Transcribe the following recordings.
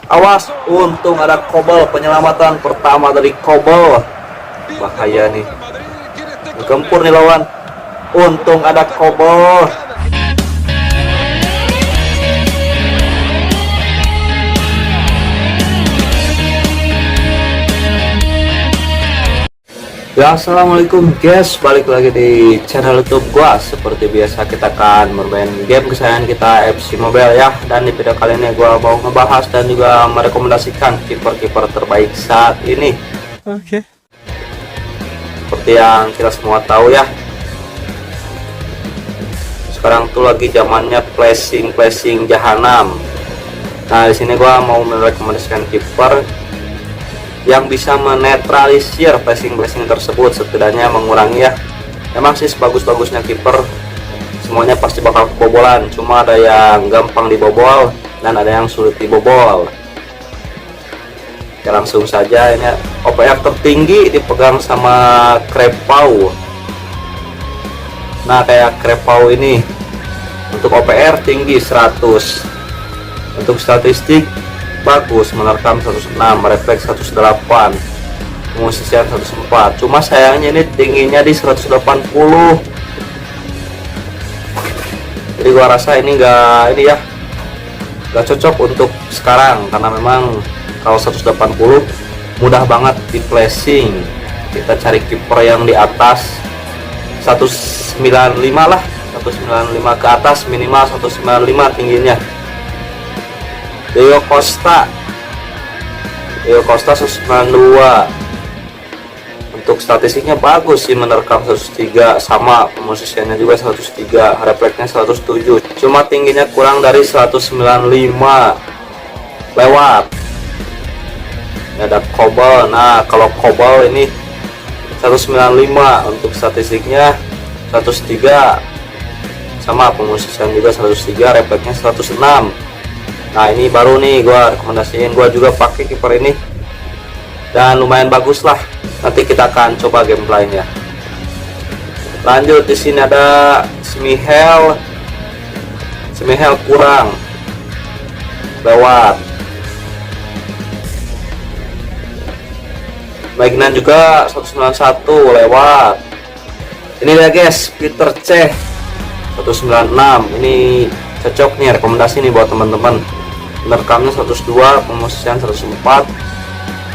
Awas, untung ada Kobel, penyelamatan pertama dari Kobel. Bahaya nih, gempur nih lawan. Untung ada Kobel. Ya, assalamualaikum guys, balik lagi di channel YouTube gua. Seperti biasa kita akan bermain game kesayangan kita, FC Mobile ya. Dan di video kali ini gua mau ngebahas dan juga merekomendasikan kiper-kiper terbaik saat ini. Oke. Seperti yang kita semua tahu ya, sekarang tuh lagi zamannya flashing jahanam. Nah, di sini gua mau merekomendasikan kiper yang bisa menetralisir flashing tersebut, setidaknya mengurangi ya. Emang sih sebagus-bagusnya kiper semuanya pasti bakal kebobolan, cuma ada yang gampang dibobol dan ada yang sulit dibobol. Ya, langsung saja, ini OPR tertinggi dipegang sama Krepau. Nah, kayak Krepau ini untuk OPR tinggi 100, untuk statistik bagus, menerkam 106, refleks 108, pengosisian 104. Cuma sayangnya ini tingginya di 180. Jadi gua rasa ini enggak cocok untuk sekarang, karena memang kalau 180 mudah banget di flashing. Kita cari kiper yang di atas 195 lah, 195 ke atas, minimal 195 tingginya. Diego Costa 192. Untuk statistiknya bagus sih, menerkam 103, sama pemosisiannya juga 103, refleksnya 107. Cuma tingginya kurang dari 195 lewat. Ini ada Kobel. Nah, kalau Kobel ini 195, untuk statistiknya 103, sama pemosisian juga 103, refleksnya 106. Nah, ini baru nih gua rekomendasiin, gua juga pakai kiper ini dan lumayan bagus lah. Nanti kita akan coba gameplaynya. Lanjut, di sini ada Smihel kurang lewat. Magnan juga 191 lewat. Ini dia guys, Peter C 196. Ini cocok nih, rekomendasi nih buat teman-teman. Merekamnya 102, pemosisian 104,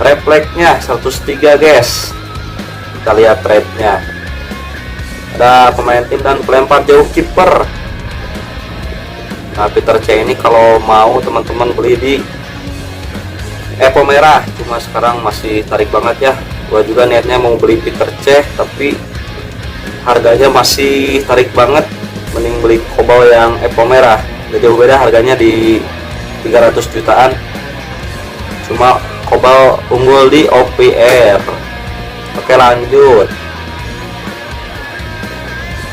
refleksnya 103 guys. Kita lihat rate-nya. Ada pemain tim dan pelempar jauh kiper. Nah, Peter C ini kalau mau teman-teman beli di Epo Merah, cuma sekarang masih tarik banget ya. Gua juga niatnya mau beli Peter C, tapi harganya masih tarik banget. Mending beli Kobel yang Epo Merah, jadi beda harganya di 300 jutaan. Cuma Kobel unggul di OPR. Oke, lanjut.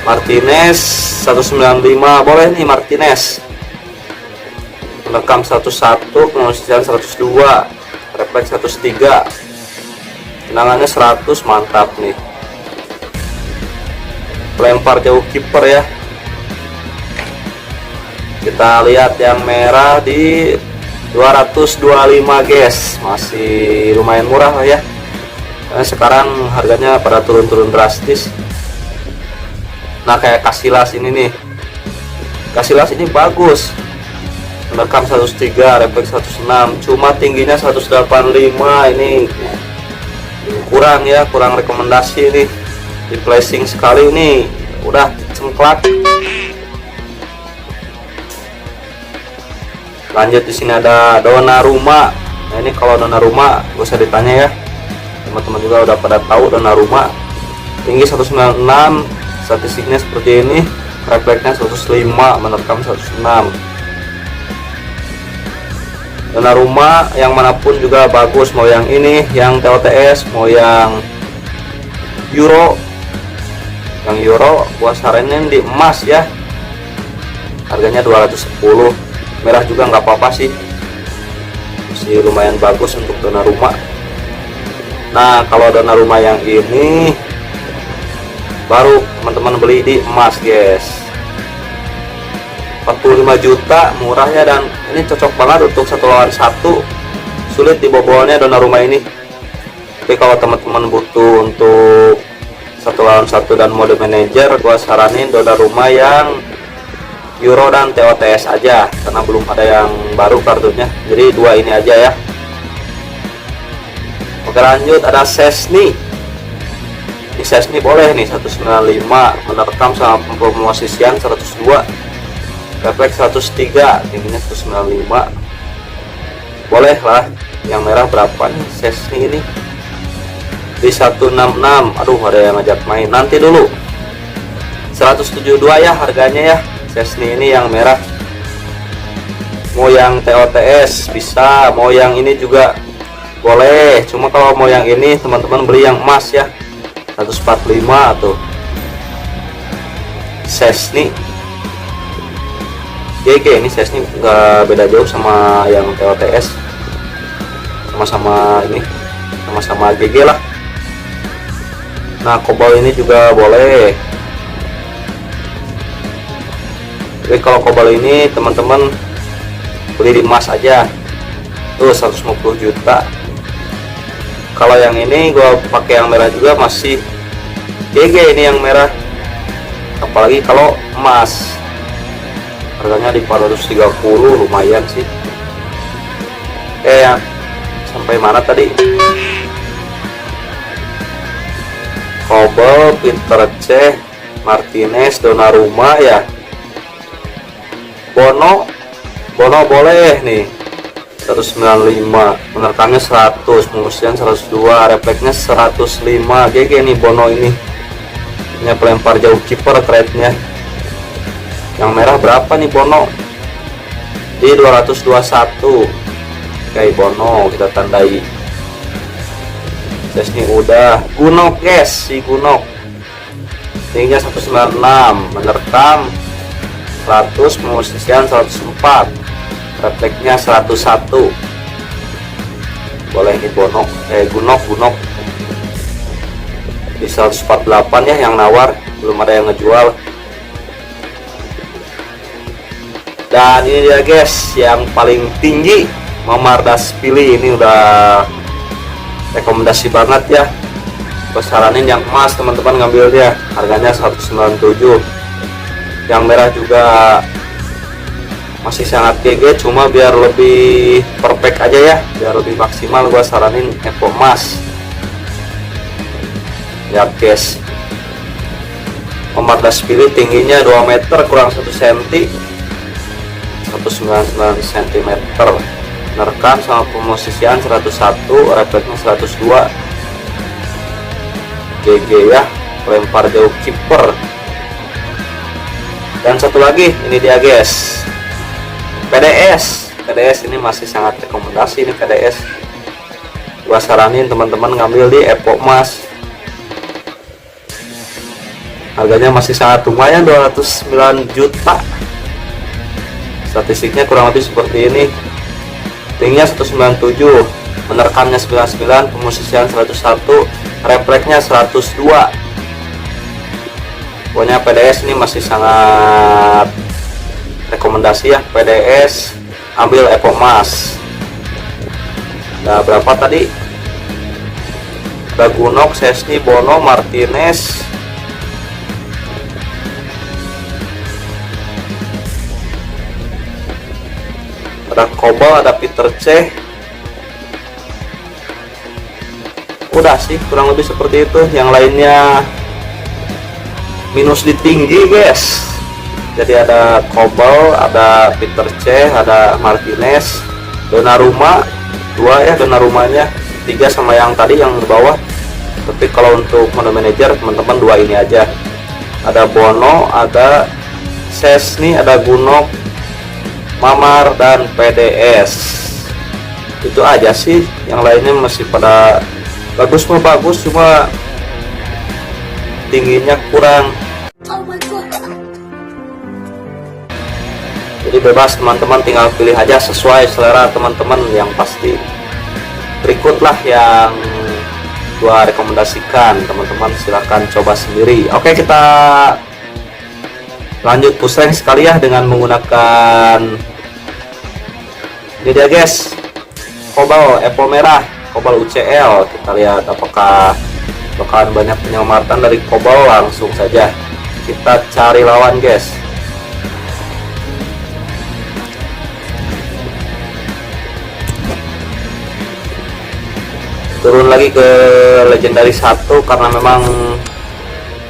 Martinez 195, boleh nih Martinez. Merekam 101, pengosisian 102, refleks 103, tendangannya 100, mantap nih. Pelempar jauh kiper ya. Kita lihat yang merah di 225 guys, masih lumayan murah lah ya. Karena sekarang harganya pada turun-turun drastis. Nah, kayak Casillas ini nih, Casillas ini bagus, merekam 103, refleks 106, cuma tingginya 185. Ini kurang ya, kurang rekomendasi nih. Di flashing sekali ini udah cengklak. Lanjut, di sini ada Donnarumma. Nah, ini kalau Donnarumma gak usah ditanya ya, teman-teman juga udah pada tahu Donnarumma. Tinggi 196, statistiknya seperti ini, refleksnya 105, menerkam 106. Donnarumma yang manapun juga bagus, mau yang ini, yang TOTS, mau yang Euro. Yang Euro gua saranin di emas ya, harganya 210. Merah juga nggak apa-apa sih, masih lumayan bagus untuk Donnarumma. Nah, kalau Donnarumma yang ini baru teman-teman beli di emas guys, 45 juta, murah ya, dan ini cocok banget untuk 1 lawan 1. Sulit dibobolnya Donnarumma ini. Tapi kalau teman-teman butuh untuk 1 lawan 1 dan mode manajer, gua saranin Donnarumma yang Euro dan TOTS aja, karena belum ada yang baru kartunya. Jadi dua ini aja ya. Oke, lanjut ada Szczęsny. Ini Szczęsny boleh nih 195, menerkam sama pemosisian 102, refleks 103, tingginya 195. Boleh lah. Yang merah berapa nih Szczęsny ini? Di 166. Aduh, ada yang ngajak main. Nanti dulu. 172 ya harganya ya. Szczęsny ini yang merah. Mau yang TOTS bisa, mau yang ini juga boleh. Cuma kalau mau yang ini teman-teman beli yang emas ya. 145 tuh. Szczęsny. GG ini Szczęsny nggak beda jauh sama yang TOTS. Sama-sama ini, sama-sama GG lah. Nah, kobal ini juga boleh. Jadi kalau kobal ini teman-teman beli di emas aja tuh 150 juta. Kalau yang ini gua pakai yang merah juga masih GG ini yang merah, apalagi kalau emas harganya di 430, lumayan sih. Ya, sampai mana tadi? Kobel, Peter Cech, Martinez, Donnarumma ya. Bono boleh nih 195, menerkamnya 100, pengisian 102, refleksnya 105. GG nih Bono ini. Ini pelempar jauh kiper trade-nya. Yang merah berapa nih Bono? Di 221. Kayak Bono kita tandai. Szczęsny udah. Gunok guys, si Gunok. Tingginya 196, menerkam 100, pemosisian 104, refleksnya 101. Boleh nih Bono, Gunok di 148 ya yang nawar, belum ada yang ngejual. Dan ini dia guys yang paling tinggi, Mamardashvili. Ini udah rekomendasi banget ya. Gue saranin yang emas teman-teman ngambil dia, harganya 197. Yang merah juga masih sangat GG, cuma biar lebih perfect aja ya, biar lebih maksimal, gue saranin Evo emas. Lihat guys, Mamardashvili tingginya 2 meter kurang 1 cm, 199 cm, menerkam sama pemosisian 101, refleksnya 102. GG ya, pelempar jauh kiper. Dan satu lagi, ini dia guys, PDS ini masih sangat rekomendasi nih PDS. Gua saranin teman-teman ngambil di Evo emas. Harganya masih sangat lumayan, 209 juta. Statistiknya kurang lebih seperti ini. Tingginya 197, menerkamnya 99, pemosisian 101, refleksnya 102. Pokoknya PDS ini masih sangat rekomendasi ya. PDS ambil Evo emas. Nah, berapa tadi? Ada Gunok, Szczęsny, Bono, Martinez, ada Kobal, ada Peter Cech. Udah sih kurang lebih seperti itu. Yang lainnya minus di tinggi guys. Jadi ada Kobal, ada Peter Cech, ada Martinez, Donnarumma 2 ya, Donnarummanya 3 sama yang tadi yang di bawah. Tapi kalau untuk mode manager teman-teman 2 ini aja. Ada Bono, ada Szczęsny, ada Gunok, Mamar, dan PDS. Itu aja sih. Yang lainnya masih pada bagus, cuma tingginya kurang. Jadi bebas teman-teman, tinggal pilih aja sesuai selera teman-teman. Yang pasti berikutlah yang gua rekomendasikan, teman-teman silahkan coba sendiri. Oke, kita Lanjut push rank sekali ya dengan menggunakan ini dia guys, Cobalt Apple merah, Cobalt UCL. Kita lihat apakah bakalan banyak penyelamatan dari Cobalt. Langsung saja kita cari lawan guys. Turun lagi ke legendary 1 karena memang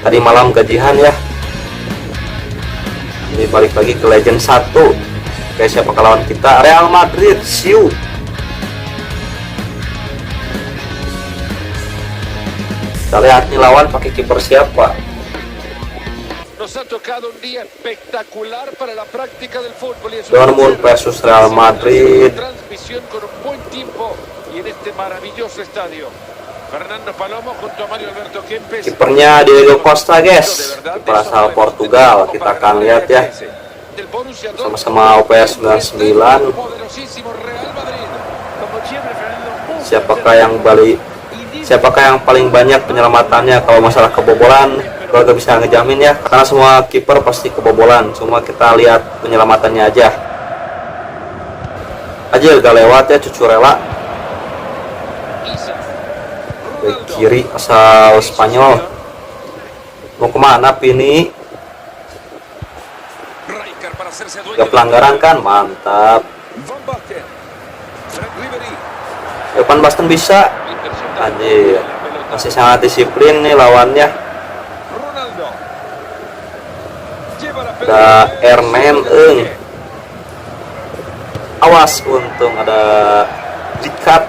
tadi malam gajian ya. Ini balik lagi ke legend 1. Oke, siapa lawan kita? Real Madrid. Siu. Kita lihat nih lawan pakai kiper siapa. Dortmund versus Real Madrid. Kipernya Diego Costa guys, kiper asal Portugal. Kita akan lihat ya, sama-sama OPS 99. Siapakah yang paling banyak penyelamatannya? Kalau masalah kebobolan gue gak bisa ngejamin ya, karena semua kiper pasti kebobolan. Cuma kita lihat penyelamatannya aja. Gak lewat ya, Cucurella. Back kiri asal Spanyol. Mau kemana Pini? Gak pelanggaran kan? Mantap. Depan Boston bisa. Anjir, masih sangat disiplin nih lawannya. Ada Ernen, awas, untung ada Rikat.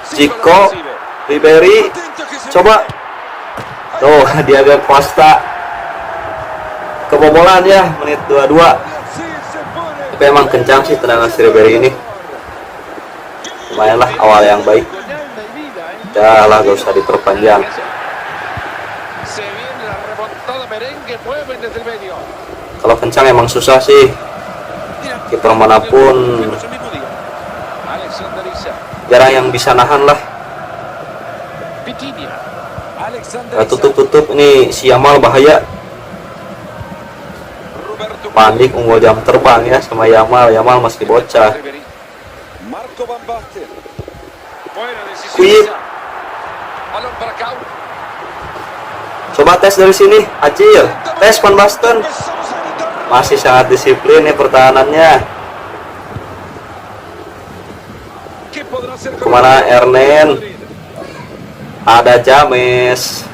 Zico, Ribery, coba. Tuh, Diego Costa kebobolan ya, menit 22. Tapi emang kencang sih tendangan si Ribery ini. Lumayan lah awal yang baik. Udah lah, gak usah diperpanjang. Kalau kencang emang susah sih. Kiper manapun jarang yang bisa nahan lah. Tutup ini si Yamal bahaya. Panik unggul jam terbang ya sama Yamal. Yamal masih bocah. Quick. Coba tes dari sini, Acil. Tes Van Basten. Masih sangat disiplin nih pertahanannya. Kemana Ernen? Ada James.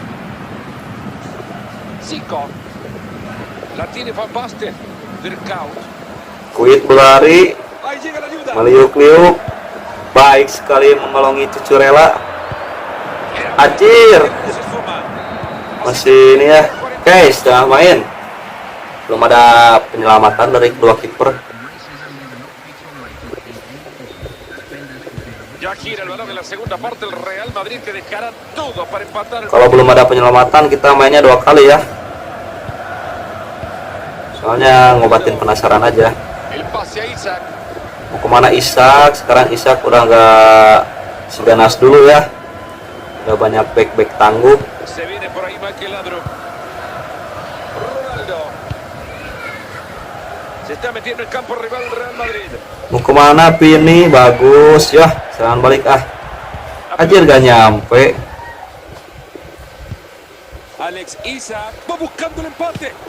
Kuit berlari, meliuk-liuk. Baik sekali mengelongi Cucurella. Acir. Masih ini ya. Oke, setengah main. Belum ada penyelamatan dari kedua kiper. Kalau belum ada penyelamatan, kita mainnya 2 kali ya. Soalnya ngobatin penasaran aja. Mau kemana Isak? Sekarang Isak udah nggak seganas dulu ya. Udah banyak back tangguh. Mau kemana Pini? Bagus ya, serangan balik Anjir gak nyampe.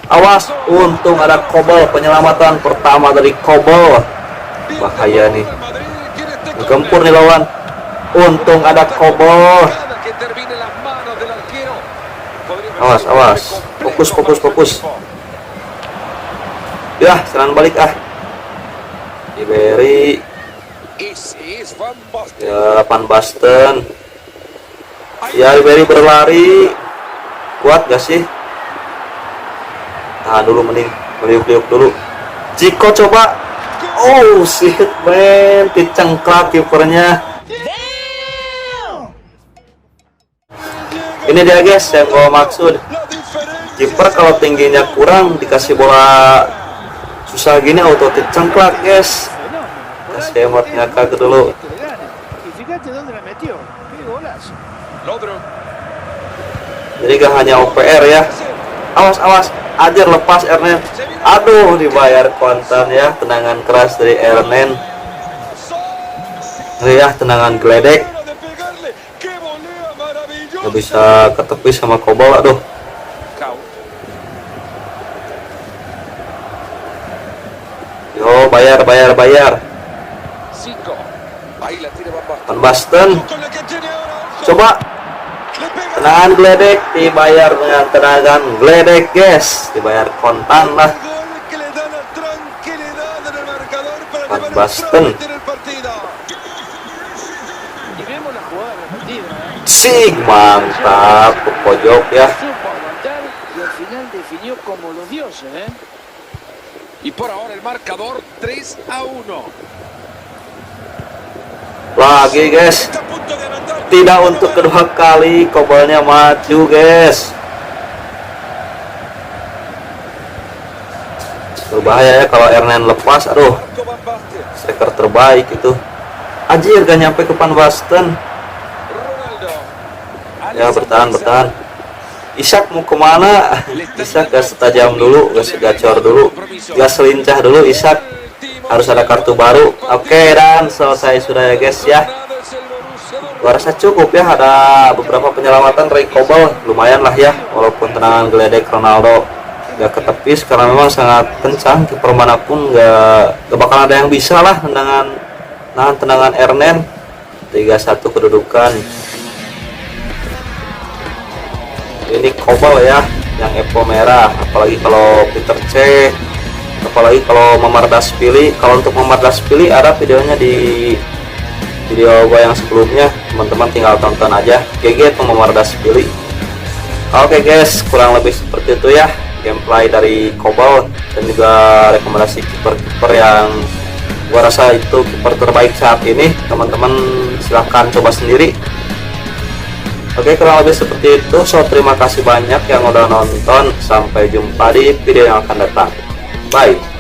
Awas, untung ada Cobalt. Penyelamatan pertama dari Cobalt. Bahaya nih, gempur nih lawan. Untung ada Cobalt. Awas, fokus. Ya, serangan balik Ribery. Ya, Van Basten. Ya, Ribery berlari. Kuat gak sih? Tahan dulu, mending meliuk-liuk dulu. Zico coba. Oh shit man, dicengklak kipernya. Ini dia guys yang gua maksud. Kiper kalau tingginya kurang dikasih bola susah gini auto dicengklak guys. Kasih hematnya kagak dulu. Jadi gak hanya OPR ya. Awas Ajar lepas Ernen. Aduh, dibayar kontan ya. Tendangan keras dari Ernen. Ya, tendangan geledek. Gak bisa ketepis sama Kobal. Aduh. Yo, bayar. Van Basten. Coba tendangan geledek, dibayar dengan tendangan geledek, guys. Dibayar kontan lah. Van Basten. Sih, mantap ke pojok ya. Y por ahora el marcador 3-1. Lagi, guys. Tidak untuk kedua kali, Kobalnya maju, guys. Berbahaya ya kalau Ernen lepas. Aduh, striker terbaik itu. Anjir, gak nyampe ke Van Basten. Ya, bertahan. Ishak mau kemana? Ishak gas tajam dulu, gas gacor dulu, gas lincah dulu. Ishak harus ada kartu baru. Oke, dan selesai sudah ya, guys ya. Gua rasa cukup ya, ada beberapa penyelamatan dari Kobal, lumayan lah ya. Walaupun tendangan geledek Ronaldo gak ketepis karena memang sangat kencang, kiper manapun gak bakal ada yang bisa lah tendangan Ernen. 3-1 kedudukan. Ini Kobal ya yang Epo merah, apalagi kalau Peter C, apalagi kalau Mamardashvili. Kalau untuk Mamardashvili ada videonya di video gue yang sebelumnya, teman-teman tinggal tonton aja. GG tuh Mamardashvili. Oke guys, kurang lebih seperti itu ya gameplay dari Kobal, dan juga rekomendasi kiper-kiper yang gua rasa itu kiper terbaik saat ini. Teman-teman silahkan coba sendiri. Oke, kurang lebih seperti itu. So, terima kasih banyak yang udah nonton. Sampai jumpa di video yang akan datang. Bye.